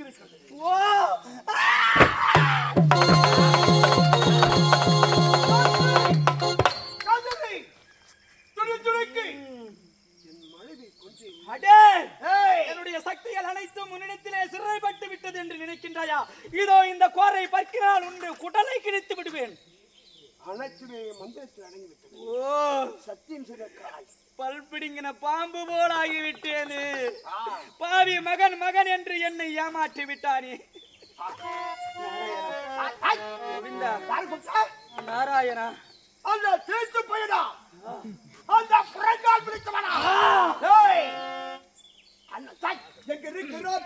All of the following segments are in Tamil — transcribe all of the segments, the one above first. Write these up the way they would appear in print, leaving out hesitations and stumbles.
இருக்கிறது. ஓ என்னுடைய சக்திகள் அனைத்தும் முன்னிடத்திலே சிறைப்பட்டு விட்டது என்று நினைக்கின்றாயா? இதோ இந்த கோரை பற்கினால் உண்டு குடலை கிழித்து விடுவேன். அனைத்துமே மந்திரத்தில் அடங்கிவிட்டது. ஓ சத்தியம் செய்தாய். பல்பிடிங்கின பாம்பு போல் ஆகிவிட்டேனே. பாவி மகன் மகன் என்று என்னை ஏமாற்றி விட்டானே. நாராயணா, அந்த தேச பையனா, அந்த புறங்கால் பிடித்தவனா, எங்க இருக்கிறோம்.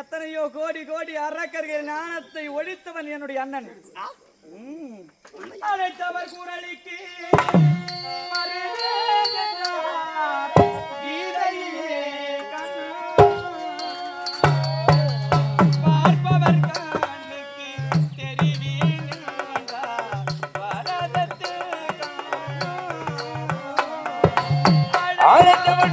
எத்தனையோ கோடி கோடி அரக்கர்கள் ஞானத்தை ஒழித்தவன் என்னுடைய அண்ணன். அழைத்தவர் குரலுக்கு பார்ப்பவர் கண்ணுக்கு தெரிவின் வரதத்து அழைத்தவர்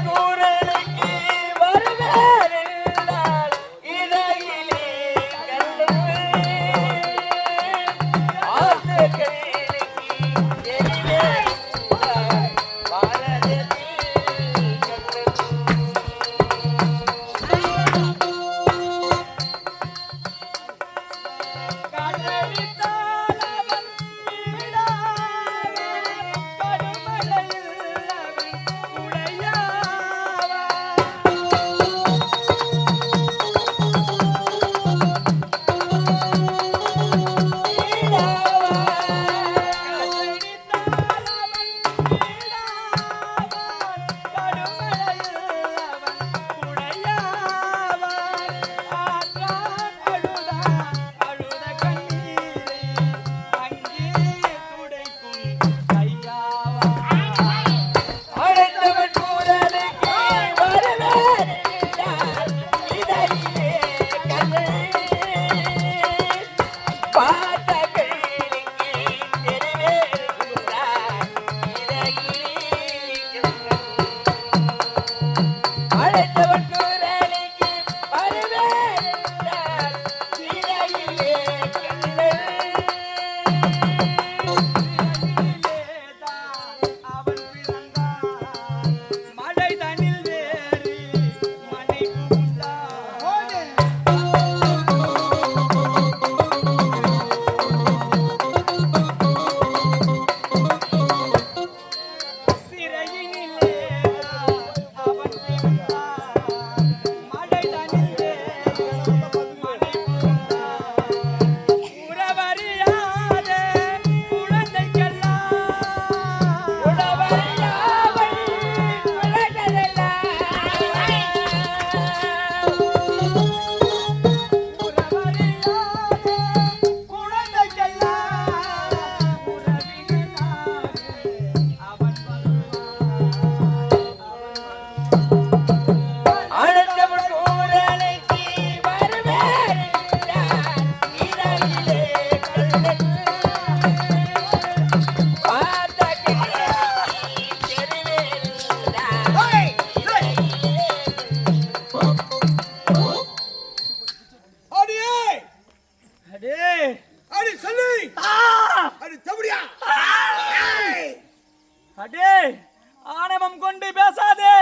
ஆணவம் கொண்டு பேசாதே.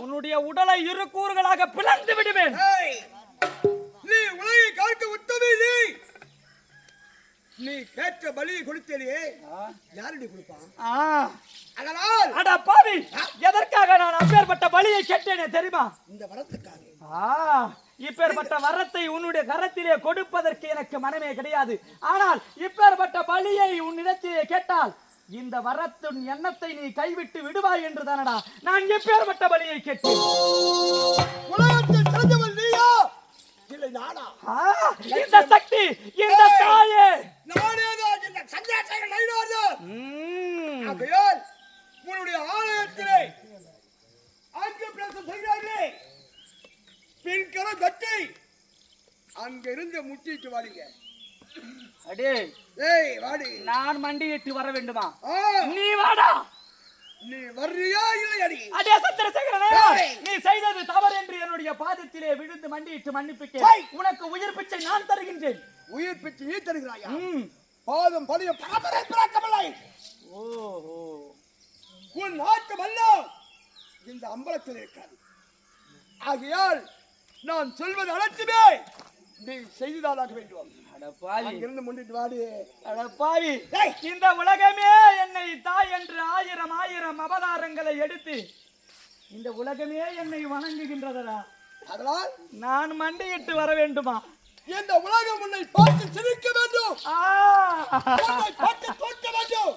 உன்னுடைய உடலை இரு கூறுகளாக பிளந்து விடுவேன். நீ உலகை காக்க உத்தமி. நீ கேட்ட பலியை கொடுத்தே யாரடி கொடுப்பான்? அதனால் அட பாவி, எதற்காக நான் அப்பேற்பட்ட பலியை கேட்டேனே தெரியுமா? இந்த வரத்துக்காக. இப்பேற்பட்ட வரத்தை உன்னுடைய கரத்திலே கொடுப்பதற்கு எனக்கு மனமே கிடையாது. ஆனால் இப்பேற்பட்ட பலியை உன்னிடத்திலே கேட்டால் இந்த வரத்தின் எண்ணத்தை நீ கைவிட்டு விடுவாய் என்று தானடா நான் எப்பேற்பட்ட பலியை கேட்டேன். உலகத்தில் சிறந்தவன் நீயா இல்லை நானா? இந்த சக்தி இந்த தாயே நானேதான் இந்த சந்திரசேகர் நயினார்தான். ஆகையால் உன்னுடைய ஆலயத்திலே அங்கு பிரசம் செய்கிறார்களே பெண்கர கட்டி அங்கிருந்து முட்டிட்டு வாடிங்க. அடே ஏய் வாடி. நான் மண்டியிட்டு வர வேண்டுமா? நீ வாடா. நீ வர்றியா இல்லையடி? அடே சந்திரசேகரனே, நீ செய்தது தவறு என்று என்னுடைய பாதத்திலே விழுந்து மண்டியிட்டு மன்னிப்புக்கே. உனக்கு உயிர் பிச்சை நான் தருகின்றேன். உயிர் பிச்சை நீ தருகிறாயா? பாதம் பலிய பரம்பரை பிறக்கவில்லை. ஓஹோ, உன் நாட்டம் அல்ல இந்த அம்பலத்தில் இருக்காது. ஆகையால் நான் சொல்வது அனைத்துமே நீ செய்துதானாக வேண்டும். அங்கிருந்து முன்னிட்டு வாடி. அடப்பாவி, இந்த உலகமே என்னை தாய் என்று ஆயிரம் ஆயிரம் அவதாரங்களை எடுத்து இந்த உலகமே என்னை வணங்குகின்றதா? அதனால் நான் மண்டியிட்டு வர வேண்டுமா? இந்த உலகம் உன்னை பார்த்து சிரிக்க வேண்டும். உன்னை பார்த்து தோற்க வேண்டும்.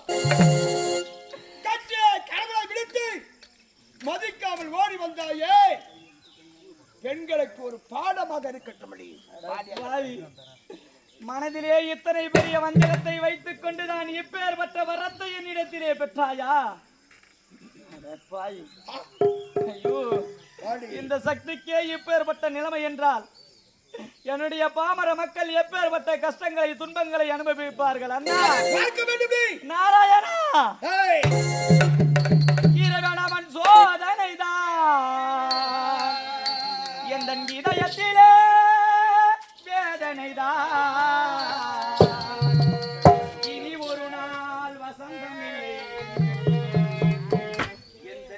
கட்டிய கடவுளை விடுத்து மதிக்காமல் ஓடி வந்தாயே பெண்களுக்கு ஒரு பாடமாக இருக்கட்டும். மனதிலே இத்தனை பெரிய வஞ்சகத்தை வைத்துக் கொண்டு நான் எப்பேற்பட்ட வரத்தை என்னிடத்திலே பெற்றாயா? ஐயோ, இந்த சக்திக்கே இப்பேற்பட்ட நிலைமை என்றால் என்னுடைய பாமர மக்கள் எப்பேற்பட்ட கஷ்டங்களை துன்பங்களை அனுபவிப்பார்கள். அண்ணா நாராயணா, ஈரகணவன் சோதனைதான் எந்த இதயத்திலே வேதனைதான். இனி ஒரு நாள் வசந்தமில்லை எந்த